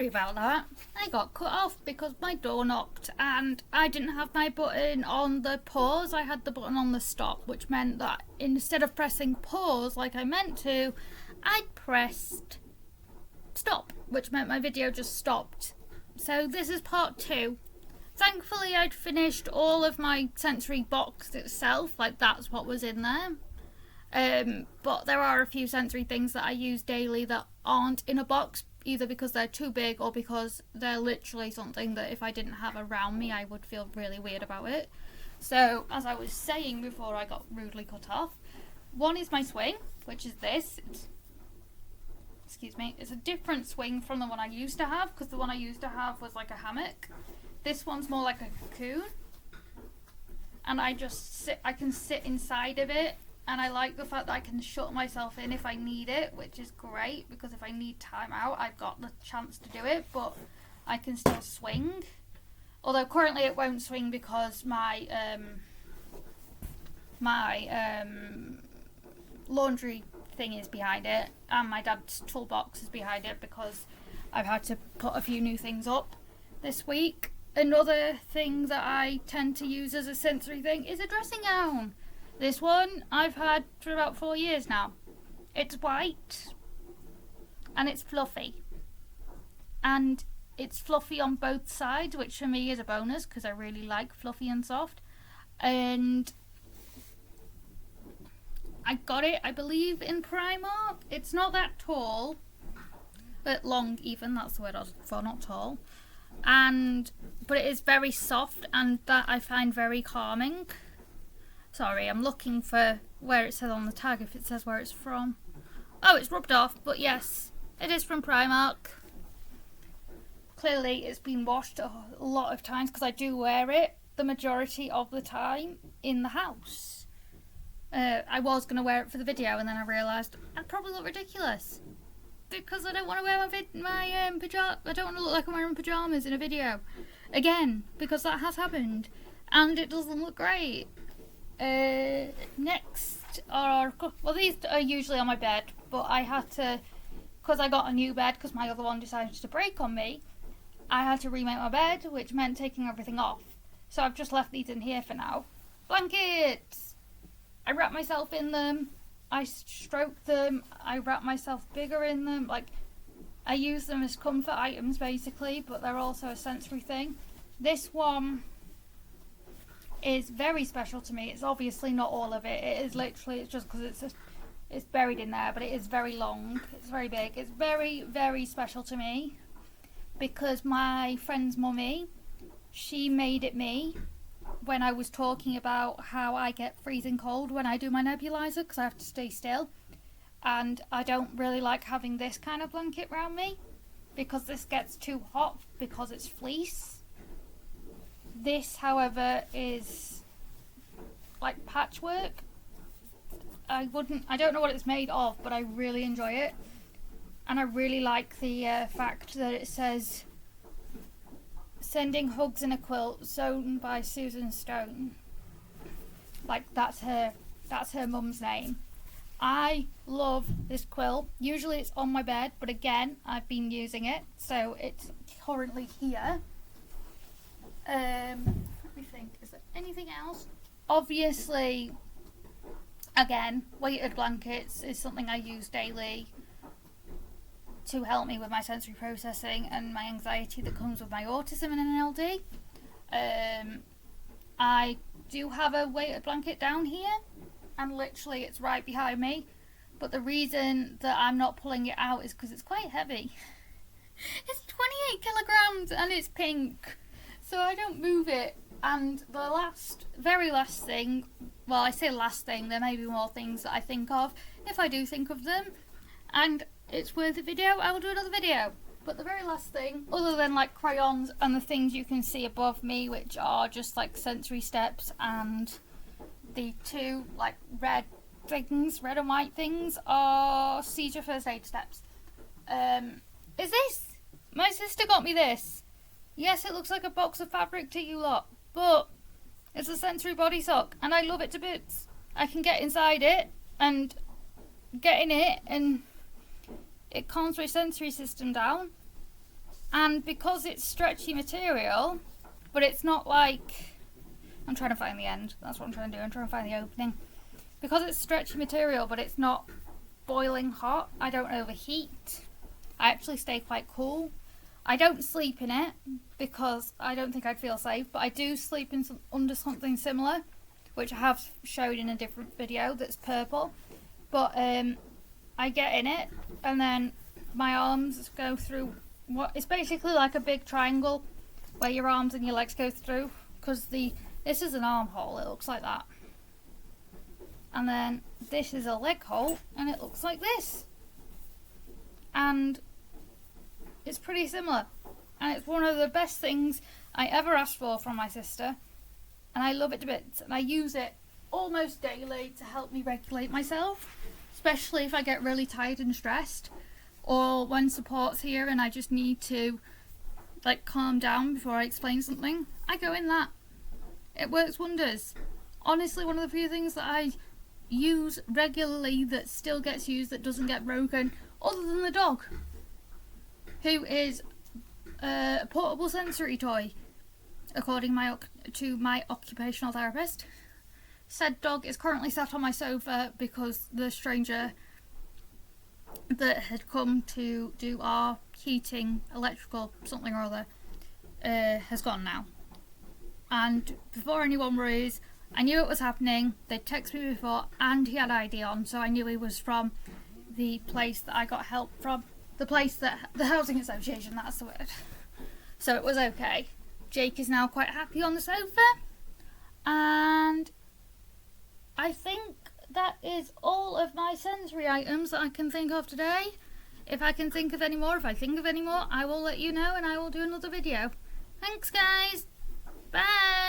sorry about that. I got cut off because my door knocked and I didn't have my button on the pause. I had the button on the stop, which meant that instead of pressing pause like I meant to, I pressed stop, which meant my video just stopped. So this is part 2. Thankfully I'd finished all of my sensory box itself, like that's what was in there. But there are a few sensory things that I use daily that aren't in a box, either because they're too big or because they're literally something that if I didn't have around me I would feel really weird about it. So as I was saying before I got rudely cut off, one is my swing, which is this. It's a different swing from the one I used to have, because the one I used to have was like a hammock. This one's more like a cocoon, and I can sit inside of it. And I like the fact that I can shut myself in if I need it, which is great, because if I need time out, I've got the chance to do it, but I can still swing. Although currently it won't swing because my laundry thing is behind it, and my dad's toolbox is behind it, because I've had to put a few new things up this week. Another thing that I tend to use as a sensory thing is a dressing gown. This one I've had for about 4 years now. It's white and it's fluffy. And it's fluffy on both sides, which for me is a bonus because I really like fluffy and soft. And I got it, I believe, in Primark. It's not that tall, but long even, that's the word I was for, not tall. But it is very soft, and that I find very calming. Sorry, I'm looking for where it says on the tag, if it says where it's from. Oh, it's rubbed off, but yes, it is from Primark. Clearly, it's been washed a lot of times, because I do wear it the majority of the time in the house. I was going to wear it for the video, and then I realised I'd probably look ridiculous. Because I don't want to wear my pyjamas. I don't want to look like I'm wearing pyjamas in a video. Again, because that has happened. And it doesn't look great. Next are, well, these are usually on my bed, but I had to, because I got a new bed because my other one decided to break on me, I had to remake my bed, which meant taking everything off. So I've just left these in here for now. Blankets! I wrap myself in them, I stroke them, I wrap myself bigger in them, like, I use them as comfort items basically, but they're also a sensory thing. This one is very special to me. It's obviously not all of it. It is literally, it's just because it's buried in there, but it is very long. It's very big. It's very, very special to me because my friend's mummy, she made it me when I was talking about how I get freezing cold when I do my nebulizer because I have to stay still, and I don't really like having this kind of blanket around me because this gets too hot because it's fleece. This, however, is like patchwork. I don't know what it's made of, but I really enjoy it. And I really like the fact that it says, "Sending hugs in a quilt, sewn by Susan Stone." Like, that's her mum's name. I love this quilt. Usually it's on my bed, but again, I've been using it, so it's currently here. Let me think, is there anything else? Obviously, again, weighted blankets is something I use daily to help me with my sensory processing and my anxiety that comes with my autism and NLD. I do have a weighted blanket down here, and literally it's right behind me, but the reason that I'm not pulling it out is because it's quite heavy. It's 28 kilograms and it's pink. So I don't move it. And the very last thing, well, I say last thing, there may be more things that I think of, if I do think of them, and it's worth a video, I will do another video. But the very last thing, other than like crayons and the things you can see above me, which are just like sensory steps, and the two like red and white things, are seizure first aid steps. Is this? My sister got me this. Yes, it looks like a box of fabric to you lot, but it's a sensory body sock, and I love it to bits. I can get inside it and get in it, and it calms my sensory system down. And because it's stretchy material, but it's not like... I'm trying to find the end. That's what I'm trying to do. I'm trying to find the opening. Because it's stretchy material, but it's not boiling hot, I don't overheat. I actually stay quite cool. I don't sleep in it because I don't think I'd feel safe, but I do sleep in under something similar, which I have showed in a different video that's purple. But I get in it, and then my arms go through what is basically like a big triangle where your arms and your legs go through, because this is an armhole, it looks like that. And then this is a leg hole, and it looks like this. And it's pretty similar. And it's one of the best things I ever asked for from my sister. And I love it to bits. And I use it almost daily to help me regulate myself. Especially if I get really tired and stressed. Or when support's here and I just need to like calm down before I explain something. I go in that. It works wonders. Honestly, one of the few things that I use regularly that still gets used, that doesn't get broken, other than the dog, who is a portable sensory toy, according to my occupational therapist. Said dog is currently sat on my sofa because the stranger that had come to do our heating, electrical, something or other, has gone now. And before anyone worries, I knew it was happening. They'd texted me before, and he had ID on, so I knew he was from the place that I got help from. The housing association, that's the word. So it was okay. Jake is now quite happy on the sofa. And I think that is all of my sensory items that I can think of today. If I can think of any more, I will let you know, and I will do another video. Thanks, guys. Bye.